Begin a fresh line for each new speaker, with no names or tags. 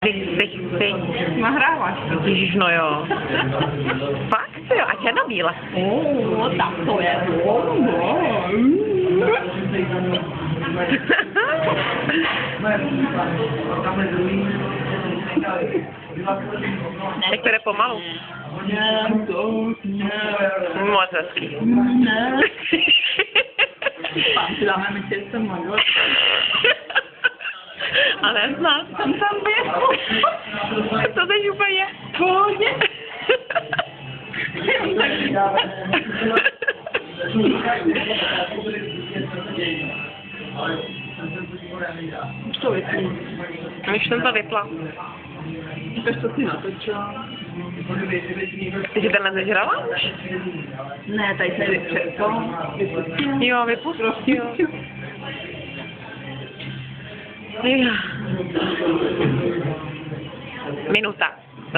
Ty.
Nahráváš to.
Ježiš, no jo. Fakt jo, a černobíle.
Tak to je.
Jak to jde pomalu. Moc hezký.
Pán si dáme my čistě model.
A nezná,
Jsem tam byl.
to teď úplně.
Pohodě. Už to vypnu.
Už jsem to vypla.
Víš, co jsi natočila?
Ty jsi to nezežrala?
Ne, tady se vypřepal.
Jo, vypustil. Jo. Minuta.